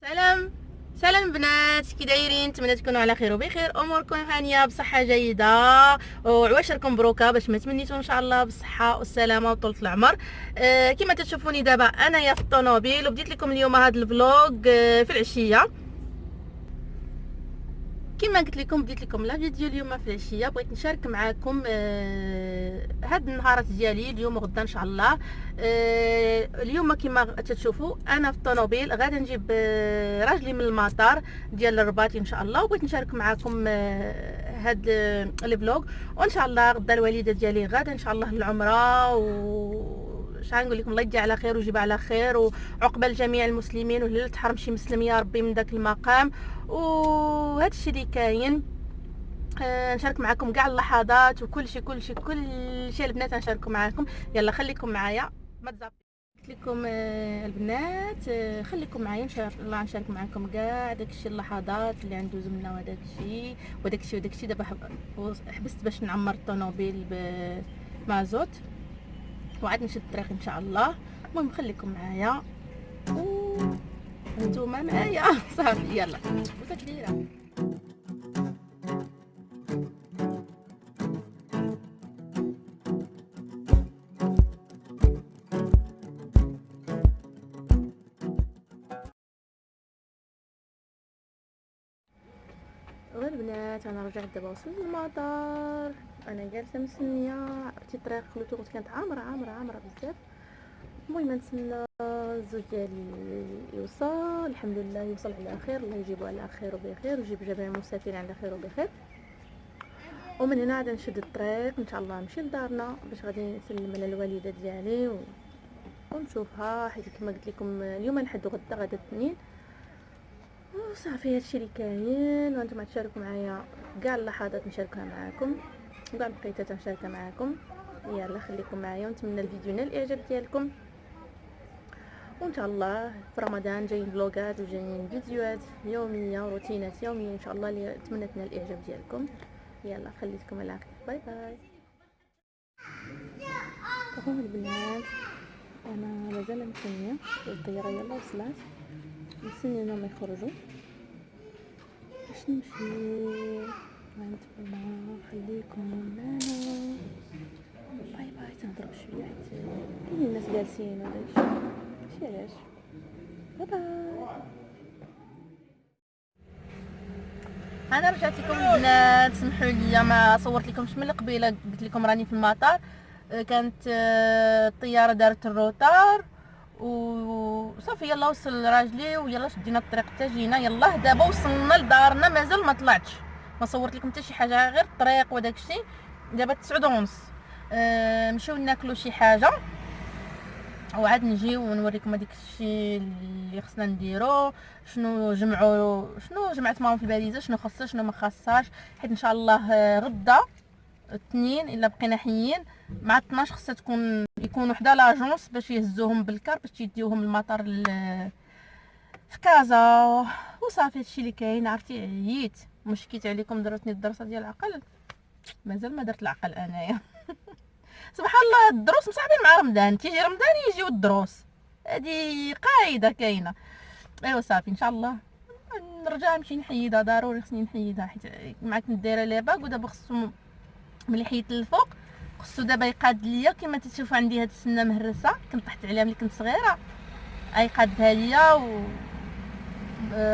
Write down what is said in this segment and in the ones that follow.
سلام سلام بنات، كي دايرين؟ نتمنى تكونوا على خير وبخير، اموركم هانيه بصحه جيده وعواشركم مبروكه باش ما تمنيتوا ان شاء الله بالصحه والسلامه وطولة العمر. كما تشوفوني دابا انايا في الطوموبيل وبديت لكم اليوم هذا الفلوق في العشيه. كما قلت لكم بديت لكم لا فيديو اليوم في العشيه، بغيت نشارك معكم هاد النهارات ديالي اليوم وغدا ان شاء الله. اليوم كما تشوفوا انا في الطوموبيل غادي نجيب راجلي من المطار ديال الرباط ان شاء الله، وبغيت نشارك معكم هاد الفلوق. وان شاء الله غدا الوالده ديالي غادا ان شاء الله للعمره، و شحال نقول لكم الله يجي على خير ويجيب على خير وعقبال جميع المسلمين، وهلا تحرم شي مسلم يا ربي من داك المقام. وهذا الشيء اللي كاين نشارك معكم كاع اللحظات وكل شيء البنات نشاركوا معكم. يلا خليكم معايا ما تزابطوا. قلت لكم البنات خليكم معايا ان شاء الله نشارك معكم كاع داكشي اللحظات اللي ندوزو منها وداكشي دابا حبست باش نعمر الطوموبيل بمازوت وعاد نشد الطريق ان شاء الله. المهم خليكم معايا وانتوما معايا صافي. يلا بوسه كبيره. البنات انا رجعت دابا وصلت للمطار، انا جالسه مستنيه. عرفتي الطريق خلوتو كانت عامره بزاف. المهم نتسنى الزوج ديالي يوصل، الحمد لله يوصل على خير، الله يجيبو على خير وبخير ويجيب جميع المسافرين على خير وبخير. ومن هنا غادي نشد الطريق ان شاء الله نمشي لدارنا باش غادي نسلم على الوالده ديالي ونشوفها، حيت كما قلت لكم اليوم نحدو غدا الاثنين. وصافي هادشي اللي كاين، وانتم تشاركوا معايا كاع اللحظات نشاركها معاكم وكاع البقيتات نشاركها معاكم. يلا خليكم معايا ونتمنى الفيديو ينال الاعجاب ديالكم، وان شاء الله في رمضان جايين فلوغات وجايين فيديوهات يوميه وروتينات يوميه ان شاء الله اللي نتمنى تنال الاعجاب ديالكم. يلا خليتكم على خير، باي باي. هو البنات انا مازال مستنيه الطياره، يلا وصلت، مستنيه انهم يخرجوا باش نمشي. وانتم خليكم معنا، باي باي. تنهضروا شويه حيت كاينين الناس جالسين وداكشي ماشي علاش. باي باي. انا رجعت لكم البنات، سمحوا لي ما صورت لكمش من قبيله، قلت لكم راني في المطار. كانت الطياره دارت الروتار وصافي. يلا وصل راجلي ويلا شدينا الطريق حتى جينا. يلا دابا وصلنا لدارنا، مازال ما طلعتش، ما صورت لكم حتى شي حاجه غير الطريق وداكشي. دابا 9:30 نمشيو ناكلوا شي حاجه وعاد نجيو ونوريكم هذيك الشيء اللي خصنا نديرو، شنو جمعت معاهم في الباليزه، شنو خاصها شنو ما خاصهاش، حيت ان شاء الله غدا اثنين الا بقينا حيين مع 12 خصها يكونوا حدا لاجونس باش يهزوهم بالكار باش يديوهم المطار في كازا. وصافي هادشي اللي كاين. عرفتي عييت مشكيت عليكم، درتني الدراسه ديال العقل، مازال ما درت العقل انايا. سبحان الله الدروس مصاحبين مع رمضان، كيجي رمضان يجيو الدروس، هذه قاعده كاينه. ايوا صافي ان شاء الله نرجع نمشي نحيدها، ضروري خصني نحيدها حيت مع كنت دايره ليباك. ودابا خصو ملي حيدت الفوق خصو دابا يقاد ليا. كما تشوفوا عندي هاد السنه مهرسه كنت طحت عليها ملي كنت صغيره، يقادها ليا و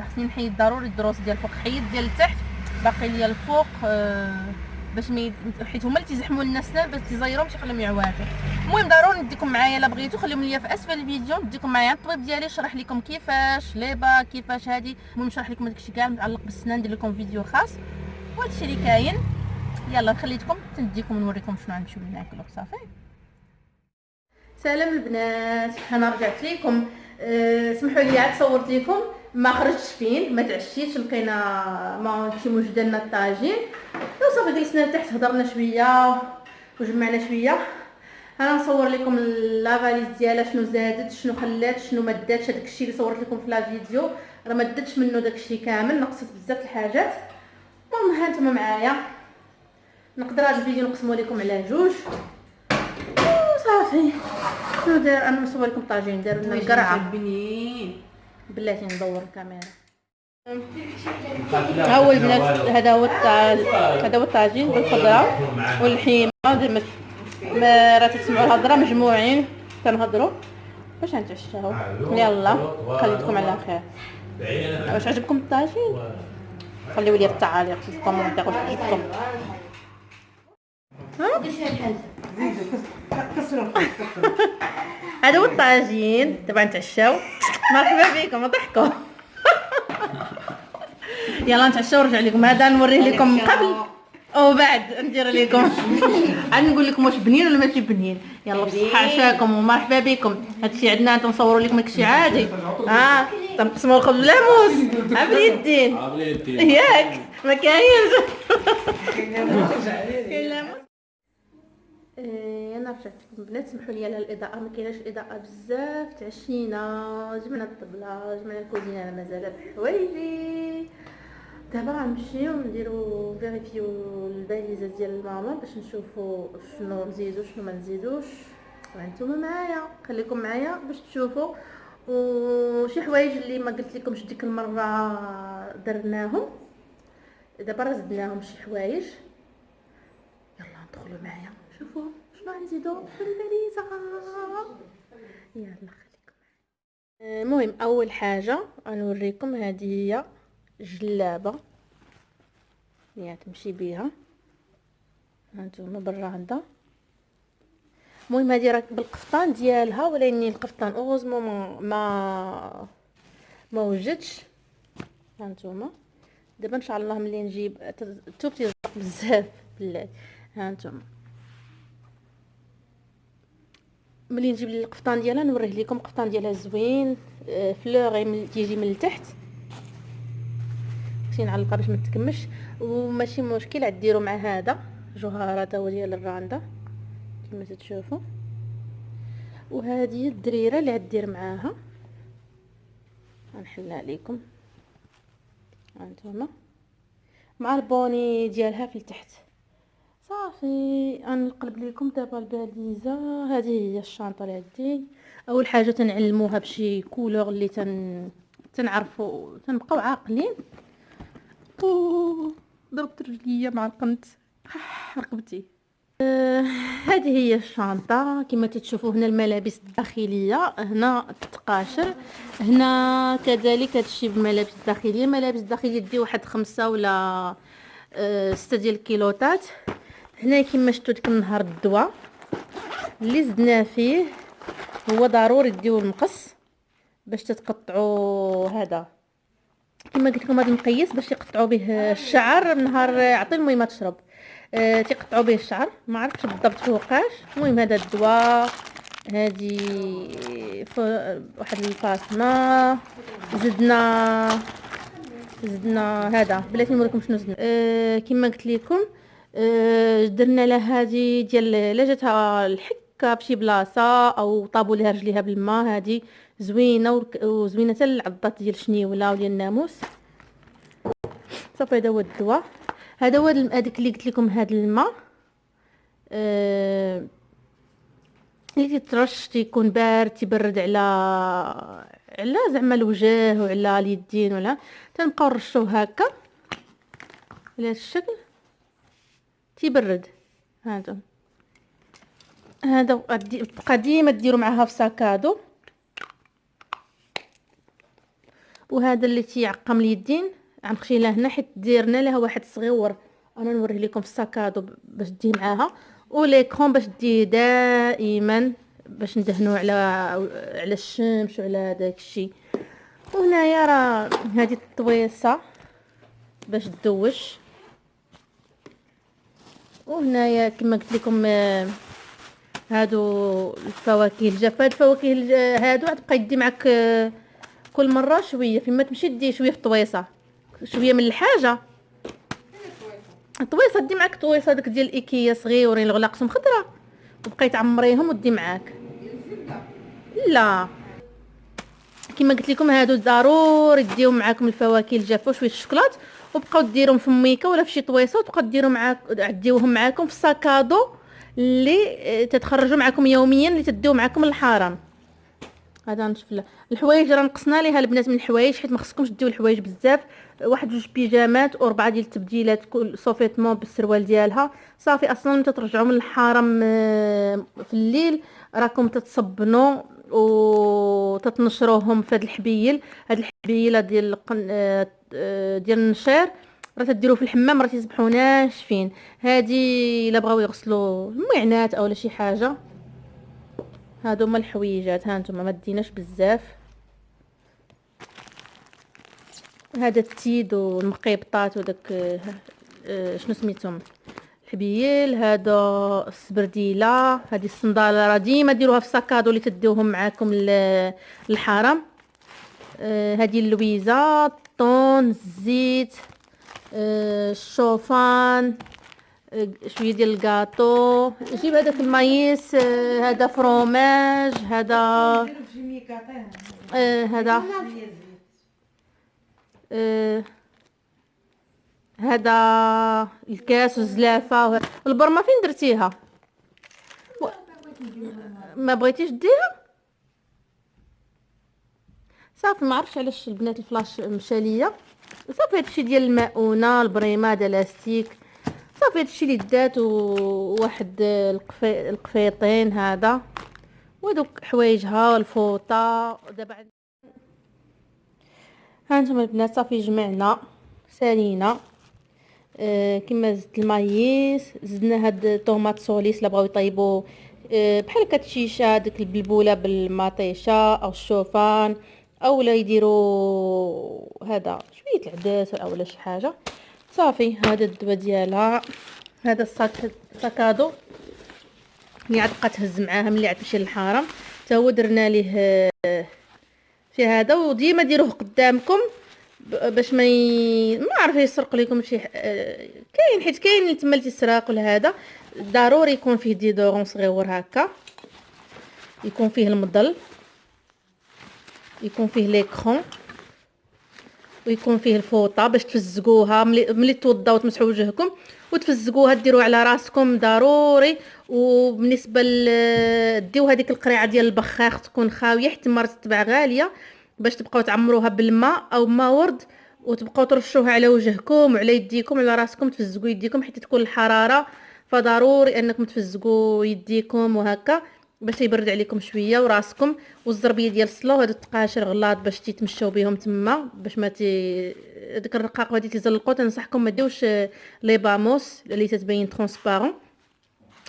خصني نحيد ضروري الدروس ديال الفوق. حيد ديال التحت باقي ليا الفوق باش حيت هما اللي تيزحموا الناس باش تيزيرهم تيخليهم يعواتوا. المهم ضروري نديكم معايا الا بغيتو، خليهم ليا في اسفل الفيديو، نديكم معايا الطبيب ديالي شرح لكم كيفاش ليبا كيفاش هادي. المهم نشرح لكم داكشي كاع متعلق بالسنان، ندير لكم فيديو خاص وهادشي اللي كاين. يلا خليتكم نديكم نوريكم شنو غنمشيو ناكلو. صافي سلام البنات، انا رجعت لكم. سمحوا لي عاد صورت لكم ما خرجتش فين، ما تعشيتش، لقينا ما شي موجده لنا الطاجين وصافي جلسنا لتحت هضرنا شويه وجمعنا شويه. انا نصور لكم لافاليز ديالها شنو زادت شنو خلات شنو ما داتش. هذاك الشيء اللي صورت لكم في لا فيديو راه ما داتش منه داك الشيء كامل، نقصت بزاف الحاجات. المهم ها نتوما معايا، نقدر هذا الفيديو نقسمو لكم على جوج وصافي. شنو داير انا نصور لكم طاجين داروا لنا القرعه. بلاتي ندور الكاميرا. ها هو البنات، هذا هو الطاجين بالخضره واللحيمه. ما راه تسمعوا الهضره مجموعين كنهضروا باش نتعشاو. يلا خليتكم على خير. واش عجبكم الطاجين؟ خليوا لي التعاليق في الكومونتير واش عجبكم. هذا هو الطاجين. دابا نتعشاو. مرحبا بكم ضحكوا. يلا نتعشاو ونرجع لكم. هذا نوريه لكم قبل وبعد ندير لكم. عاد نقول لكم واش بنين ولا ماشي بنين. يلا بصحه عشاكم ومرحبا بكم. هادشي عندنا تنصوروا لكم داكشي عادي. تنقسموا الخبز باللاموس عبل الدين ياك ما كاينش. كاين لاموس. انا رجعت لكم البنات. سمحوا لي على الاضاءه، ما كايناش اضاءه بزاف. تعشينا، جبنا الطبله، جبنا الكوزينه، انا مازال بحوايجي. دابا غنمشيو نديرو فيريفيو الباليزه ديال ماما باش نشوفو شنو نزيدو شنو ما نزيدوش. وانتم معايا، خليكم معايا باش تشوفوا. وشي حوايج اللي ما قلت لكمش ديك المره درناهم، دابا راه زدناهم شي حوايج. يلا ندخلوا معايا شوفوا شنو غنزيدو في الباليزه. يلا خليكم معايا. المهم اول حاجه غنوريكم هذه هي جلابه اللي تمشي بيها. هانتوما بالراندا. المهم هذه راك بالقفطان ديالها، ولكن القفطان اوغوزمون ما وجدش. هانتوما دابا ان شاء الله ملي نجيب توبتي بزاف بالله. هانتوما ملي نجيب القفطان ديالها نوريه لكم. القفطان ديالها زوين، فلوغي تيجي من التحت. نعلقها باش ما تكمش وماشي مشكل. عديروا مع هذا جوهرات هو ديال الراندا كما تشوفوا. وهذه الدريره اللي عدير معاها غنحلها لكم. هانتوما مع البوني ديالها في التحت. صافي غنقلب لكم دابا الباليزه. هذه هي الشنطه اللي عندي. اول حاجه تنعلموها بشي كولور اللي تنعرفوا تنبقاو عاقلين. ضربت رجليا مع القنت رقبتي. هذه هي الشنطه كما تشوفوا. هنا الملابس الداخليه، هنا التقاشر، هنا كذلك هادشي بالملابس الداخليه. الملابس الداخليه دي واحد 5 ولا 6 ديال الكيلوطات. هنا كما شفتوا ديك النهار الدواء اللي زدنا فيه، هو ضروري ديو المقص باش تتقطعوا. هذا كما قلت لكم هذا المقيس باش يقطعوا به الشعر نهار عطي المهم تشرب. تيقطعوا به الشعر، ما عرفتش بالضبط فوقاش. المهم هذا الدواء، هذه واحد الفاطمه. زدنا هذا بلاتي نوريكم شنو زدنا. كما قلت لكم درنا لها هذه ديال لا جاتها الحكه بشي بلاصه او طابوا لها رجليها بالماء. هذه زوينه وزوينه حتى العضات ديال الشنيوله وديال الناموس. صافي هذا هو الدواء. هذا هو هذاك اللي قلت لكم. هذا الماء اللي تترش تيكون بارد تيبرد على زعما الوجه وعلى اليدين، ولا تنبقاو نرشوه هكا على هذا الشكل تيبرد. هذا بقى ديما ديروا معها في ساكادو. وهذا اللي تيعقم اليدين غنخشي له هنا حيت ديرنا لها واحد صغيور. انا نوريه لكم في الساكادو باش ديه معاها، وليكرون باش ديه دائما باش ندهنوا على الشمس وعلى داكشي. وهنايا راه هذه الطويصه باش تدوش. وهنايا كما قلت لكم هادو الفواكه الجافه. الفواكه هادو غتبقى يدي معك كل مره شويه. فيما تمشي دي شويه في الطويصه، شويه من الحاجه. الطويصه دي معك طويصه داك ديال ايكيا صغيورين الغلاقسم خضره، وبقيت تعمريهم ودي معاك. لا كما قلت لكم هادو ضروري ديو معاكم الفواكه الجافه وشويه الشوكولات، وبقاو ديروهم في ميكا ولا في شي طويصه، وتبقاو ديروا ديوهم معاكم في ساكادو اللي تتخرجوا معاكم يوميا، اللي تديو معاكم للحرم. هذا نشوف الحوايج راه نقصنا ليها البنات من الحوايج، حيت ما خصكمش ديو الحوايج بزاف. واحد جوج بيجامات و4 ديال التبديلات كل صوفيتمون بالسروال ديالها صافي. اصلا متى ترجعوا من الحرم في الليل راكم تتصبنوا و تتنشروهم في هذا الحبيل. هاد الحبيله ديال ديال النشير راه تديروه في الحمام، راه تيصبحوا ناشفين. هادي الا بغاو يغسلوا المعنات اولا شي حاجه. هادو هما الحويجات، ها نتوما ما ديناش بزاف. هذا التيد والمقيبطات وداك شنو سميتهم الحبيل. هذا السبرديله. هذه الصنداله راه ديما ديروها في الساكادو اللي تديوهم معاكم للحرم. هذه اللويزه، الطون، الزيت، الشوفان، شويه ديال الكاطو. جيب هذاك المايس، هذا فروماج، هذا هذا هذا الكاس والزلافه. البرمه فين درتيها؟ و- ما بغيتيش ديها؟ صافي ما عرفتش علاش البنات الفلاش مشى ليا. صافي هادشي ديال المؤونه، البريمه د لاستيك. صافي هادشي اللي دات. وواحد القفيطين هذا ودوك حوايجها والفوطه. دابا ها انتم البنات صافي جمعنا سالينا. كما زدت المايس، زدنا هاد الطوماط سوليس لا بغاو يطيبوا بحال هكا الشيشه ديك البلبوله بالمطيشه او الشوفان، او لا يديروا هذا شويه العدس او لا شي حاجه. صافي هذا الدواء ديالها. هذا الساكادو اللي عاد بقى تهز معاها ملي عاد تمشي للحرم، حتى هو درنا ليه في هذا. وديما ديروه قدامكم باش ما عارفه يسرق لكم شي كاين، حيت كاين اللي تما تيسرق ولا هذا. ضروري يكون فيه ديدورون صغيور هكا، يكون فيه المضل، يكون فيه ليكرون، ويكون فيه الفوطه باش تفزقوها ملي توضاو تمسحوا وجهكم وتفزقوها ديروها على راسكم ضروري. وبالنسبه ديو هذيك القريعه ديال البخاخ تكون خاويه، حيت مرات تباع غاليه، باش تبقاو تعمروها بالماء او ما ورد وتبقاو ترشوها على وجهكم وعلى يديكم وعلى راسكم، تفزقوا يديكم حيت تكون الحراره. فضروري انكم تفزقوا يديكم وهكا باش يبرد عليكم شويه وراسكم. والزربيه ديال الصلو هادو التقاشر غلاط باش تيتمشاو بهم تما، باش ما ديك الرقاق غادي تزلقوا. تنصحكم ما ديوش لي باموس اللي تتبين ترونسبارون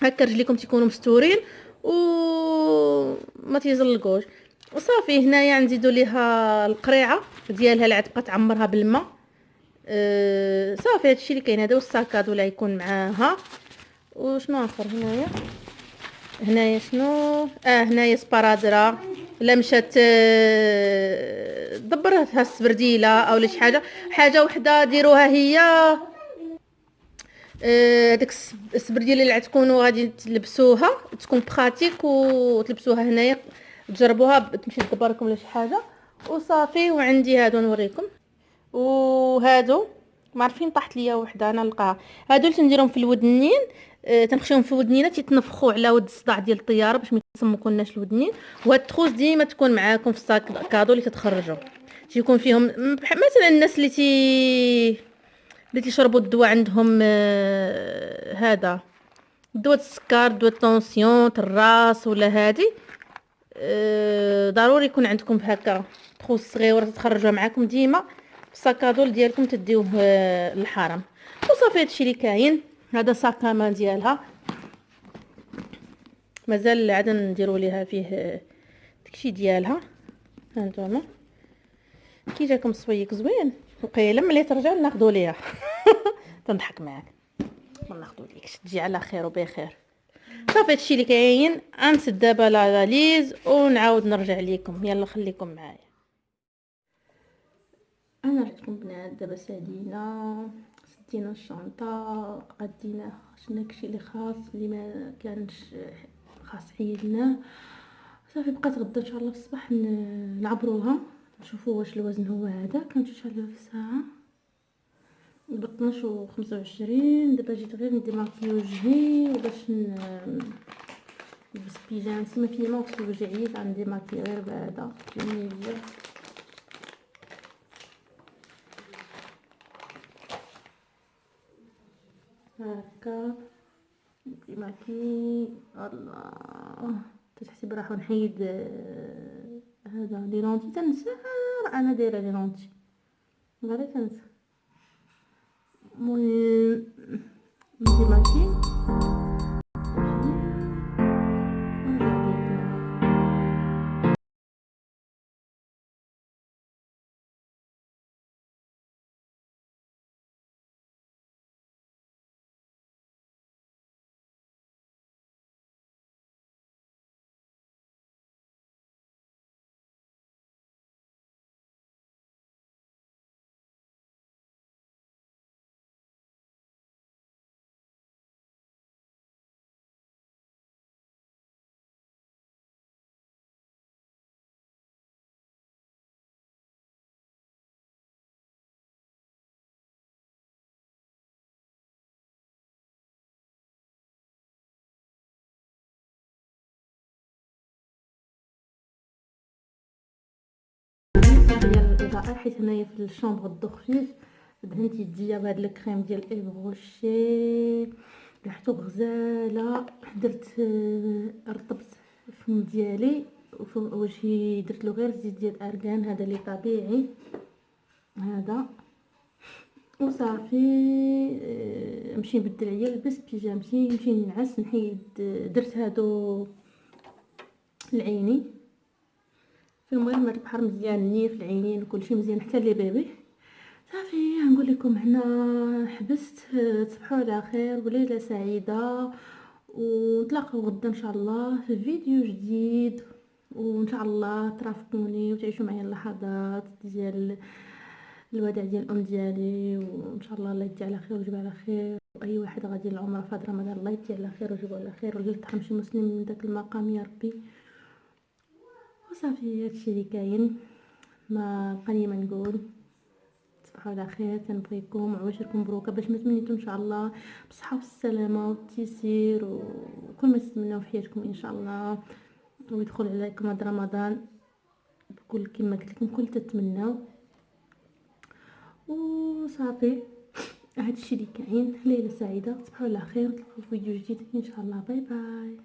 هكا، رجليكم تيكونوا مستورين وما تيزلقوش. وصافي هنايا نزيدوا ليها القريعه ديالها اللي عاد تبقى تعمرها بالماء. صافي هادشي اللي كاين. هذا والساكادو اللي غيكون معاها. وشنو اخر هنايا؟ هنايا شنو؟ هنايا سبارادرا لا مشات دبرتها السبرديله او شي حاجه وحده ديروها هي. هذيك السبرديله اللي تكونوا غادي تلبسوها تكون براتيك وتلبسوها هنايا تجربوها تمشي تدبركم ولا شي حاجه. وصافي وعندي هادو نوريكم. وهادو ما عارفين طاحت ليا وحده انا نلقاها. هادو اللي تنديرهم في الودنين. تنخشيهم في ودنينا تيتنفخوا على ود الصداع ديال الطياره باش ما يتسمكوناش الودنين. وهاد التخوص ديما تكون معاكم في الصاك كادو اللي تتخرجوا. تيكون فيهم مثلا الناس اللي تيشربوا الدواء عندهم هذا دواء السكر، دواء الطونسيون الراس ولا هادي. ضروري يكون عندكم هكا تخوص صغيره تتخرجوا معاكم ديما في الساكادو ديالكم تديوه للحرم. وصافي هادشي اللي كاين. هذا ساكامان ديالها مازال عاد نديروا ليها فيه داكشي ديالها. هانتوما كي جاكم صويك زوين وقيله ملي ترجع ناخذوا ليها. تنضحك معاك ما ناخذوا ليكش، تجي على خير وبخير. صافي هادشي اللي كاين. غنسد دابا لا ليز ونعاود نرجع لكم. يلا خليكم معايا. انا رجعتكم بنات دابا سالينا سدينا الشنطه قدينا شنا داكشي اللي خاص اللي ما كانش خاص عيدناه. صافي بقات غدا ان شاء الله في الصباح نعبروها نشوفوا واش الوزن هو هذا. كنمشي على في الساعه ب 12:25. دابا جيت غير ندير ماكي وجهي باش لبس بيجامتي ما فيه ما توجعيش، عندي ماكي غير بعدا جميله هكا ماكي. الله تحسي براحه نحيد هذا لي لونتي تنسى انا دايره لي لونتي غير تنسى. المهم ندي ماكي ديال الاضاءه، حيت هنايا في الشومبر دو خفيف دهنت يديا بهاد الكريم ديال ايف روشي ريحتو غزاله. درت رطبت الفم ديالي وجهي درت له غير زيت ديال ارغان هذا اللي طبيعي هذا وصافي. نمشي نبدل عليا لبس بيجامتي نمشي ننعس نحيد. درت هادو العيني في المهم البحر مزيان نيف العينين وكلشي مزيان حتى لي بيبي. صافي نقول لكم هنا حبست. تصبحوا على خير وليله سعيده، ونتلاقاو غدا ان شاء الله في فيديو جديد، وان شاء الله ترافقوني وتعيشوا معايا اللحظات ديال الوداع ديال الام ديالي، وان شاء الله الله يدي على خير ويجيب على خير. واي واحد غادي للعمره في هذا رمضان الله يدي على خير ويجيب على خير، ولا ترحم شي مسلم من داك المقام يا ربي. وصافي هادشي اللي كاين، ما بقاني ما نقول. تصبحوا على خير، تنبغيكم وعواشركم مبروكه باش ما تمنيتو ان شاء الله بالصحه والسلامه والتيسير وكل ما تتمناو في حياتكم ان شاء الله، ويدخل عليكم هذا رمضان بكل كما قلت لكم كل تتمناو. وصافي هادشي اللي كاين. ليله سعيده، تصبحوا على خير، نتلاقاو في فيديو جديد ان شاء الله. باي باي.